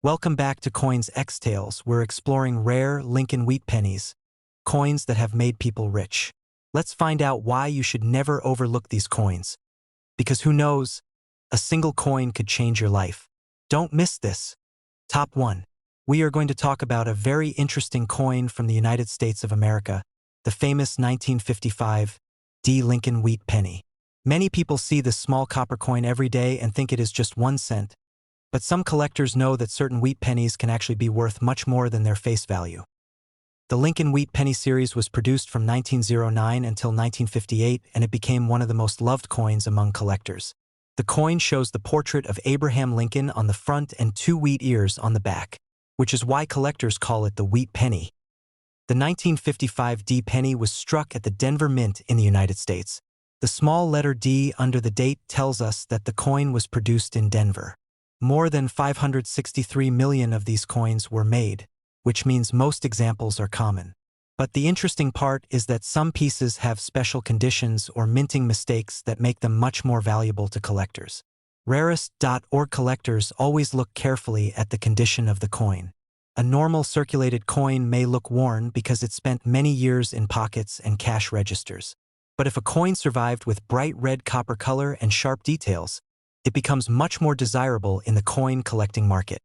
Welcome back to Coins X Tales. We're exploring rare Lincoln Wheat Pennies, coins that have made people rich. Let's find out why you should never overlook these coins. Because who knows, a single coin could change your life. Don't miss this. Top 1. We are going to talk about a very interesting coin from the United States of America, the famous 1955 Lincoln Wheat Penny. Many people see this small copper coin every day and think it is just 1 cent. But some collectors know that certain wheat pennies can actually be worth much more than their face value. The Lincoln Wheat Penny series was produced from 1909 until 1958, and it became one of the most loved coins among collectors. The coin shows the portrait of Abraham Lincoln on the front and 2 wheat ears on the back, which is why collectors call it the Wheat Penny. The 1955 D penny was struck at the Denver Mint in the United States. The small letter D under the date tells us that the coin was produced in Denver. More than 563 million of these coins were made, which means most examples are common. But the interesting part is that some pieces have special conditions or minting mistakes that make them much more valuable to collectors. Rarest.org collectors always look carefully at the condition of the coin. A normal circulated coin may look worn because it spent many years in pockets and cash registers. But if a coin survived with bright red copper color and sharp details, it becomes much more desirable in the coin collecting market.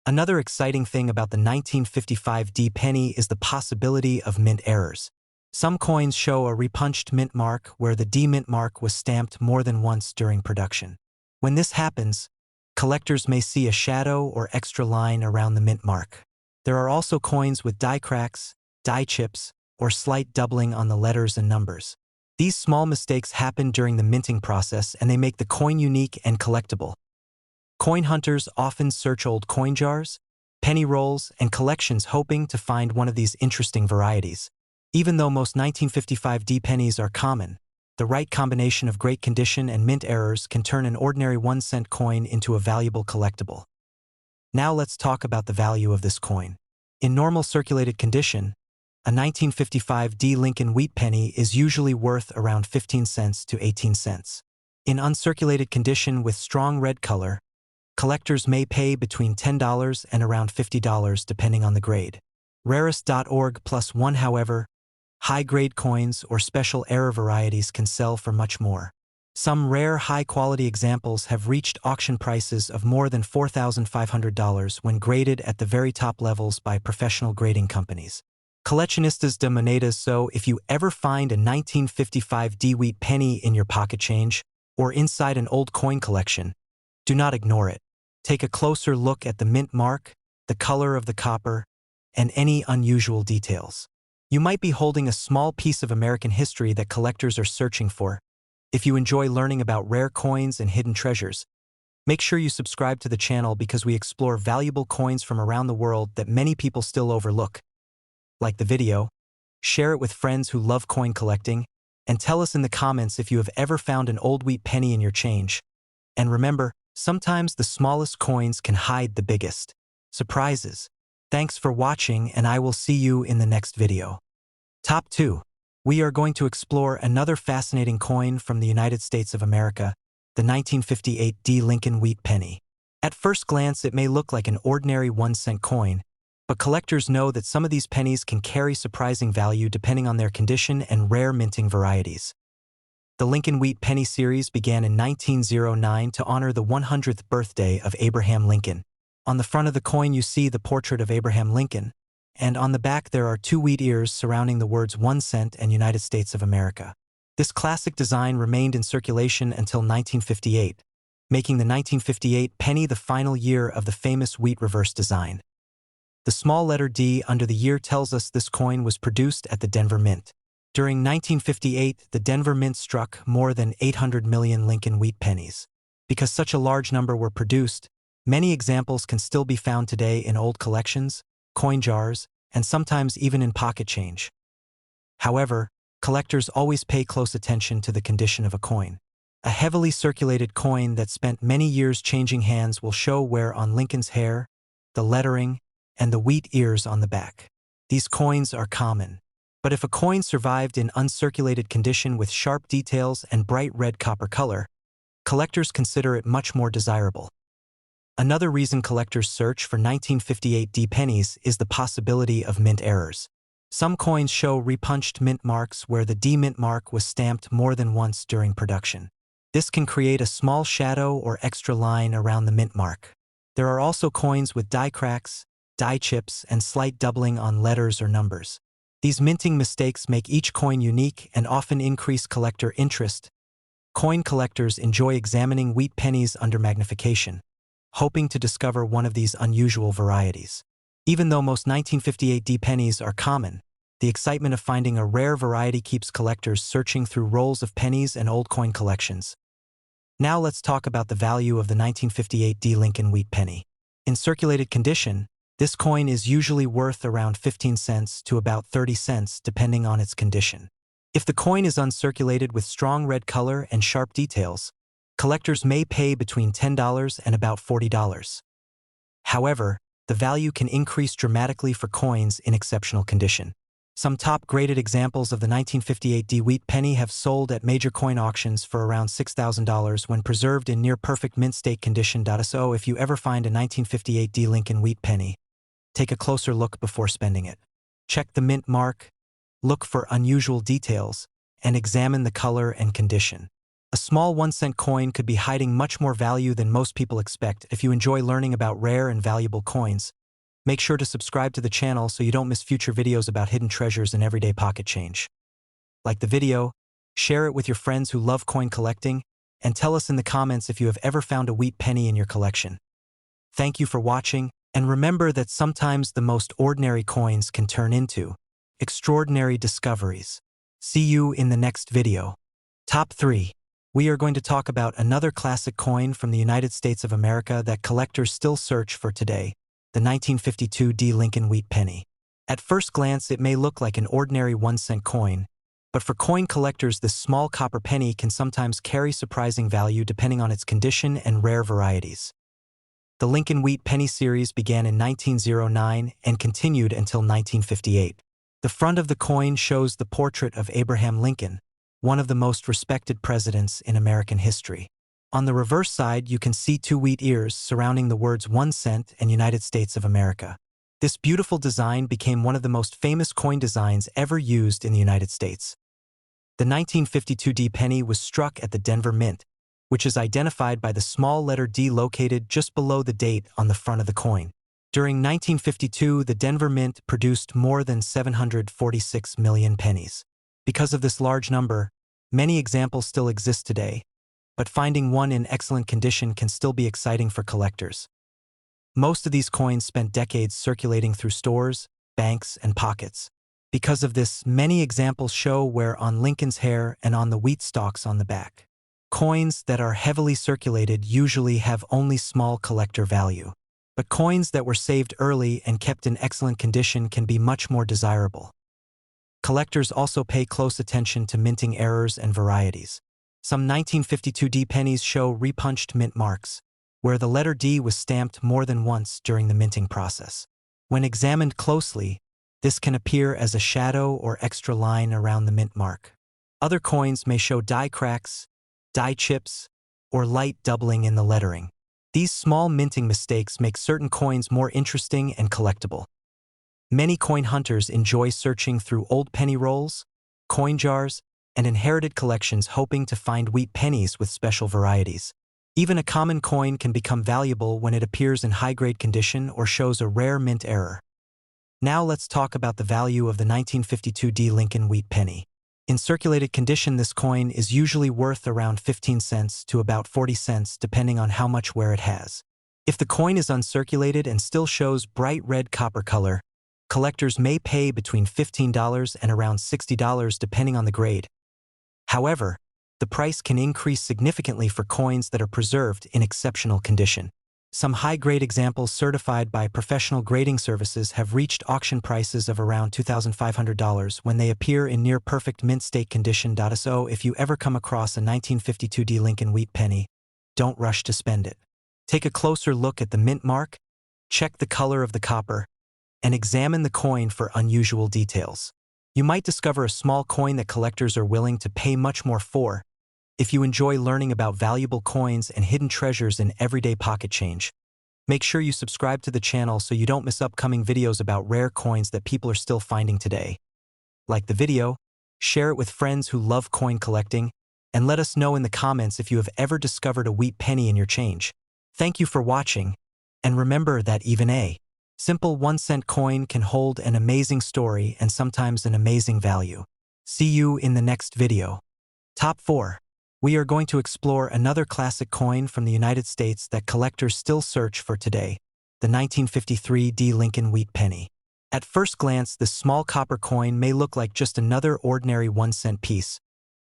Another exciting thing about the 1955 D penny is the possibility of mint errors. Some coins show a repunched mint mark where the D mint mark was stamped more than once during production. When this happens, collectors may see a shadow or extra line around the mint mark. There are also coins with die cracks, die chips, or slight doubling on the letters and numbers. These small mistakes happen during the minting process, and they make the coin unique and collectible. Coin hunters often search old coin jars, penny rolls, and collections hoping to find one of these interesting varieties. Even though most 1955 D pennies are common, the right combination of great condition and mint errors can turn an ordinary 1-cent coin into a valuable collectible. Now let's talk about the value of this coin. In normal circulated condition, a 1955 D Lincoln Wheat Penny is usually worth around 15 cents to 18 cents. In uncirculated condition with strong red color, collectors may pay between $10 and around $50 depending on the grade. Rarest.org +1 however, high-grade coins or special error varieties can sell for much more. Some rare high-quality examples have reached auction prices of more than $4,500 when graded at the very top levels by professional grading companies. Coleccionistas de monedas. So if you ever find a 1955 D Wheat Penny in your pocket change or inside an old coin collection, do not ignore it. Take a closer look at the mint mark, the color of the copper, and any unusual details. You might be holding a small piece of American history that collectors are searching for. If you enjoy learning about rare coins and hidden treasures, make sure you subscribe to the channel because we explore valuable coins from around the world that many people still overlook. Like the video, share it with friends who love coin collecting, and tell us in the comments if you have ever found an old wheat penny in your change. And remember, sometimes the smallest coins can hide the biggest surprises. Thanks for watching, and I will see you in the next video. Top 2. We are going to explore another fascinating coin from the United States of America, the 1958 D Lincoln Wheat Penny. At first glance, it may look like an ordinary 1-cent coin, but collectors know that some of these pennies can carry surprising value depending on their condition and rare minting varieties. The Lincoln Wheat Penny series began in 1909 to honor the 100th birthday of Abraham Lincoln. On the front of the coin you see the portrait of Abraham Lincoln, and on the back there are 2 wheat ears surrounding the words 1 cent and United States of America. This classic design remained in circulation until 1958, making the 1958 penny the final year of the famous wheat reverse design. The small letter D under the year tells us this coin was produced at the Denver Mint. During 1958, the Denver Mint struck more than 800 million Lincoln Wheat Pennies. Because such a large number were produced, many examples can still be found today in old collections, coin jars, and sometimes even in pocket change. However, collectors always pay close attention to the condition of a coin. A heavily circulated coin that spent many years changing hands will show wear on Lincoln's hair, the lettering, and the wheat ears on the back. These coins are common. But if a coin survived in uncirculated condition with sharp details and bright red copper color, collectors consider it much more desirable. Another reason collectors search for 1958 D pennies is the possibility of mint errors. Some coins show repunched mint marks where the D mint mark was stamped more than once during production. This can create a small shadow or extra line around the mint mark. There are also coins with die cracks, die chips, and slight doubling on letters or numbers. These minting mistakes make each coin unique and often increase collector interest. Coin collectors enjoy examining wheat pennies under magnification, hoping to discover one of these unusual varieties. Even though most 1958 D pennies are common, the excitement of finding a rare variety keeps collectors searching through rolls of pennies and old coin collections. Now let's talk about the value of the 1958 D Lincoln Wheat Penny. In circulated condition, this coin is usually worth around 15 cents to about 30 cents depending on its condition. If the coin is uncirculated with strong red color and sharp details, collectors may pay between $10 and about $40. However, the value can increase dramatically for coins in exceptional condition. Some top-graded examples of the 1958 D Wheat Penny have sold at major coin auctions for around $6,000 when preserved in near-perfect mint state condition. So if you ever find a 1958 D Lincoln Wheat Penny, take a closer look before spending it. Check the mint mark, look for unusual details, and examine the color and condition. A small 1-cent coin could be hiding much more value than most people expect. If you enjoy learning about rare and valuable coins, make sure to subscribe to the channel so you don't miss future videos about hidden treasures and everyday pocket change. Like the video, share it with your friends who love coin collecting, and tell us in the comments if you have ever found a wheat penny in your collection. Thank you for watching, and remember that sometimes the most ordinary coins can turn into extraordinary discoveries. See you in the next video. Top 3. We are going to talk about another classic coin from the United States of America that collectors still search for today, the 1952 D Lincoln Wheat Penny. At first glance, it may look like an ordinary 1-cent coin, but for coin collectors, this small copper penny can sometimes carry surprising value depending on its condition and rare varieties. The Lincoln Wheat Penny series began in 1909 and continued until 1958. The front of the coin shows the portrait of Abraham Lincoln, one of the most respected presidents in American history. On the reverse side, you can see 2 wheat ears surrounding the words 1 cent and United States of America. This beautiful design became one of the most famous coin designs ever used in the United States. The 1952 D penny was struck at the Denver Mint, which is identified by the small letter D located just below the date on the front of the coin. During 1952, the Denver Mint produced more than 746 million pennies. Because of this large number, many examples still exist today, but finding one in excellent condition can still be exciting for collectors. Most of these coins spent decades circulating through stores, banks, and pockets. Because of this, many examples show wear on Lincoln's hair and on the wheat stalks on the back. Coins that are heavily circulated usually have only small collector value, but coins that were saved early and kept in excellent condition can be much more desirable. Collectors also pay close attention to minting errors and varieties. Some 1952 D pennies show repunched mint marks, where the letter D was stamped more than once during the minting process. When examined closely, this can appear as a shadow or extra line around the mint mark. Other coins may show die cracks, die chips, or light doubling in the lettering. These small minting mistakes make certain coins more interesting and collectible. Many coin hunters enjoy searching through old penny rolls, coin jars, and inherited collections hoping to find wheat pennies with special varieties. Even a common coin can become valuable when it appears in high-grade condition or shows a rare mint error. Now let's talk about the value of the 1952 D Lincoln Wheat Penny. In circulated condition, this coin is usually worth around 15 cents to about 40 cents depending on how much wear it has. If the coin is uncirculated and still shows bright red copper color, collectors may pay between $15 and around $60 depending on the grade. However, the price can increase significantly for coins that are preserved in exceptional condition. Some high-grade examples certified by professional grading services have reached auction prices of around $2,500 when they appear in near-perfect mint state condition. So if you ever come across a 1952 D Lincoln Wheat Penny, don't rush to spend it. Take a closer look at the mint mark, check the color of the copper, and examine the coin for unusual details. You might discover a small coin that collectors are willing to pay much more for. If you enjoy learning about valuable coins and hidden treasures in everyday pocket change, Make sure you subscribe to the channel so you don't miss upcoming videos about rare coins that people are still finding today. Like the video, share it with friends who love coin collecting, and let us know in the comments if you have ever discovered a wheat penny in your change. Thank you for watching, and remember that even a simple 1-cent coin can hold an amazing story and sometimes an amazing value. See you in the next video. Top 4. We are going to explore another classic coin from the United States that collectors still search for today, the 1953 Lincoln Wheat Penny. At first glance, this small copper coin may look like just another ordinary 1-cent piece,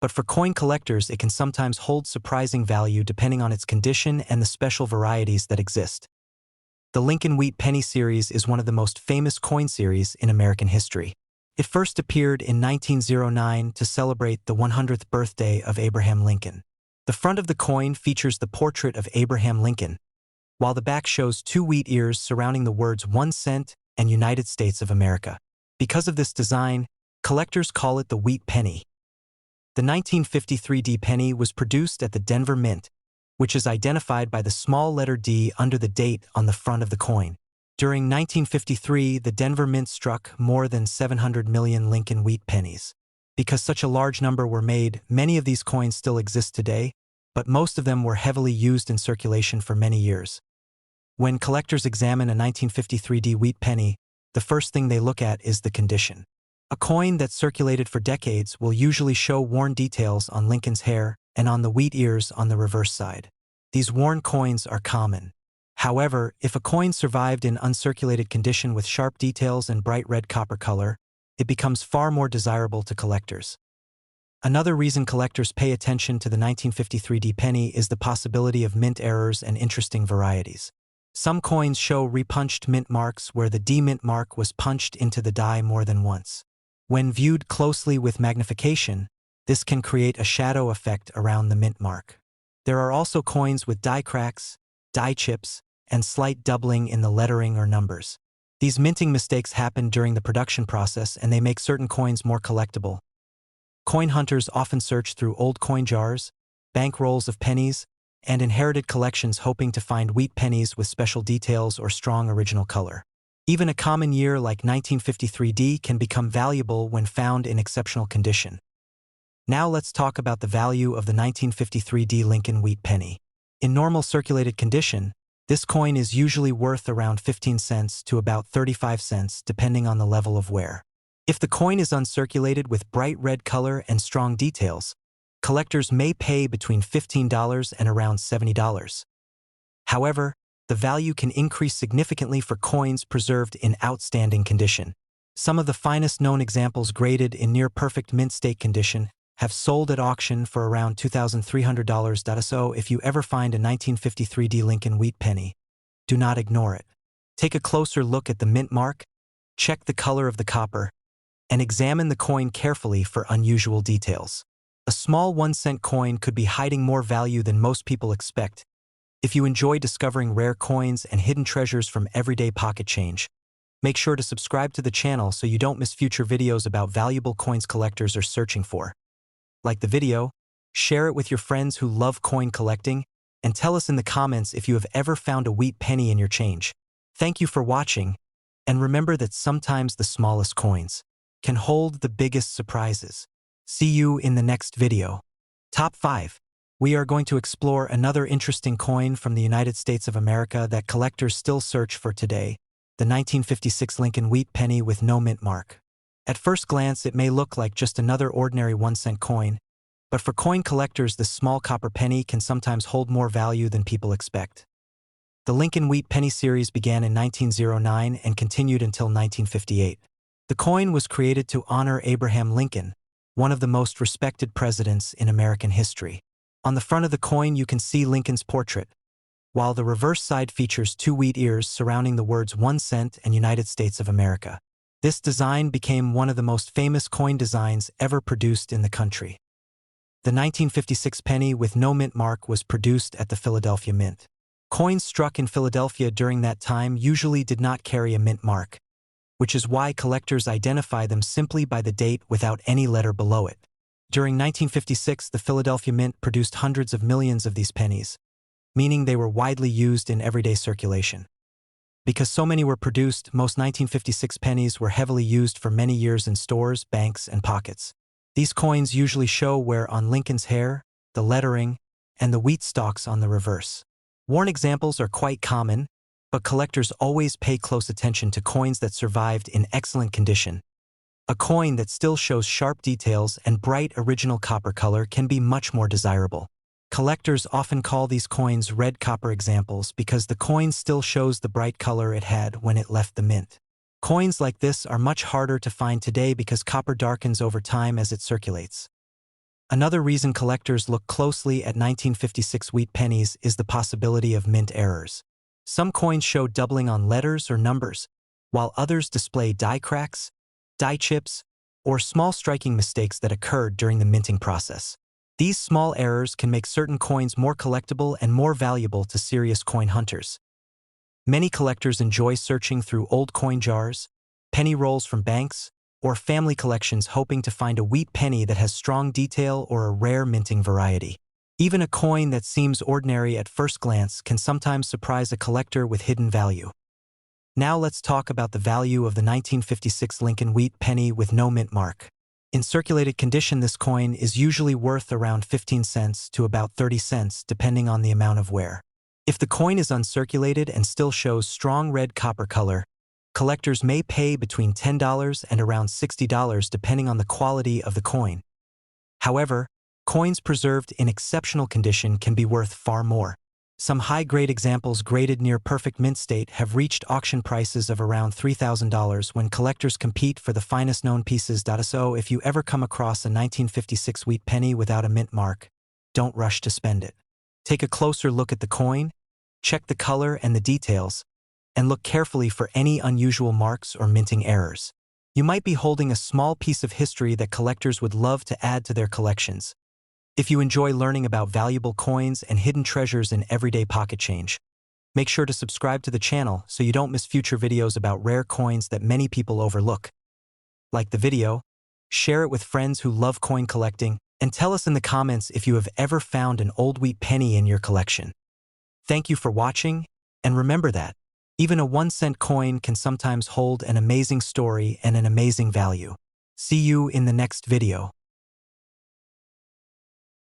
but for coin collectors it can sometimes hold surprising value depending on its condition and the special varieties that exist. The Lincoln Wheat Penny series is one of the most famous coin series in American history. It first appeared in 1909 to celebrate the 100th birthday of Abraham Lincoln. The front of the coin features the portrait of Abraham Lincoln, while the back shows 2 wheat ears surrounding the words 1 cent and United States of America. Because of this design, collectors call it the Wheat Penny. The 1953 D penny was produced at the Denver Mint, which is identified by the small letter D under the date on the front of the coin. During 1953, the Denver Mint struck more than 700 million Lincoln Wheat Pennies. Because such a large number were made, many of these coins still exist today, but most of them were heavily used in circulation for many years. When collectors examine a 1953 D wheat penny, the first thing they look at is the condition. A coin that circulated for decades will usually show worn details on Lincoln's hair and on the wheat ears on the reverse side. These worn coins are common. However, if a coin survived in uncirculated condition with sharp details and bright red copper color, it becomes far more desirable to collectors. Another reason collectors pay attention to the 1953 D penny is the possibility of mint errors and interesting varieties. Some coins show repunched mint marks where the D mint mark was punched into the die more than once. When viewed closely with magnification, this can create a shadow effect around the mint mark. There are also coins with die cracks, die chips, and slight doubling in the lettering or numbers. These minting mistakes happen during the production process and they make certain coins more collectible. Coin hunters often search through old coin jars, bank rolls of pennies, and inherited collections hoping to find wheat pennies with special details or strong original color. Even a common year like 1953 D can become valuable when found in exceptional condition. Now let's talk about the value of the 1953 D Lincoln Wheat Penny. In normal circulated condition, this coin is usually worth around 15 cents to about 35 cents depending on the level of wear. If the coin is uncirculated with bright red color and strong details, collectors may pay between $15 and around $70. However, the value can increase significantly for coins preserved in outstanding condition. Some of the finest known examples graded in near-perfect mint state condition have sold at auction for around $2,300. So if you ever find a 1953 D Lincoln Wheat Penny, do not ignore it. Take a closer look at the mint mark, check the color of the copper, and examine the coin carefully for unusual details. A small 1-cent coin could be hiding more value than most people expect. If you enjoy discovering rare coins and hidden treasures from everyday pocket change, make sure to subscribe to the channel so you don't miss future videos about valuable coins collectors are searching for. Like the video, share it with your friends who love coin collecting, and tell us in the comments if you have ever found a wheat penny in your change. Thank you for watching, and remember that sometimes the smallest coins can hold the biggest surprises. See you in the next video. Top 5. We are going to explore another interesting coin from the United States of America that collectors still search for today, the 1956 Lincoln Wheat Penny with no mint mark. At first glance, it may look like just another ordinary 1-cent coin, but for coin collectors, this small copper penny can sometimes hold more value than people expect. The Lincoln Wheat Penny series began in 1909 and continued until 1958. The coin was created to honor Abraham Lincoln, one of the most respected presidents in American history. On the front of the coin, you can see Lincoln's portrait, while the reverse side features 2 wheat ears surrounding the words 1 cent and United States of America. This design became one of the most famous coin designs ever produced in the country. The 1956 penny with no mint mark was produced at the Philadelphia Mint. Coins struck in Philadelphia during that time usually did not carry a mint mark, which is why collectors identify them simply by the date without any letter below it. During 1956, the Philadelphia Mint produced hundreds of millions of these pennies, meaning they were widely used in everyday circulation. Because so many were produced, most 1956 pennies were heavily used for many years in stores, banks, and pockets. These coins usually show wear on Lincoln's hair, the lettering, and the wheat stalks on the reverse. Worn examples are quite common, but collectors always pay close attention to coins that survived in excellent condition. A coin that still shows sharp details and bright original copper color can be much more desirable. Collectors often call these coins red copper examples because the coin still shows the bright color it had when it left the mint. Coins like this are much harder to find today because copper darkens over time as it circulates. Another reason collectors look closely at 1956 wheat pennies is the possibility of mint errors. Some coins show doubling on letters or numbers, while others display die cracks, die chips, or small striking mistakes that occurred during the minting process. These small errors can make certain coins more collectible and more valuable to serious coin hunters. Many collectors enjoy searching through old coin jars, penny rolls from banks, or family collections hoping to find a wheat penny that has strong detail or a rare minting variety. Even a coin that seems ordinary at first glance can sometimes surprise a collector with hidden value. Now let's talk about the value of the 1956 Lincoln Wheat Penny with no mint mark. In circulated condition, this coin is usually worth around 15 cents to about 30 cents depending on the amount of wear. If the coin is uncirculated and still shows strong red copper color, collectors may pay between $10 and around $60 depending on the quality of the coin. However, coins preserved in exceptional condition can be worth far more. Some high-grade examples graded near perfect mint state have reached auction prices of around $3,000 when collectors compete for the finest known pieces. So if you ever come across a 1956 wheat penny without a mint mark, don't rush to spend it. Take a closer look at the coin, check the color and the details, and look carefully for any unusual marks or minting errors. You might be holding a small piece of history that collectors would love to add to their collections. If you enjoy learning about valuable coins and hidden treasures in everyday pocket change, make sure to subscribe to the channel so you don't miss future videos about rare coins that many people overlook. Like the video, share it with friends who love coin collecting, and tell us in the comments if you have ever found an old wheat penny in your collection. Thank you for watching, and remember that even a 1-cent coin can sometimes hold an amazing story and an amazing value. See you in the next video.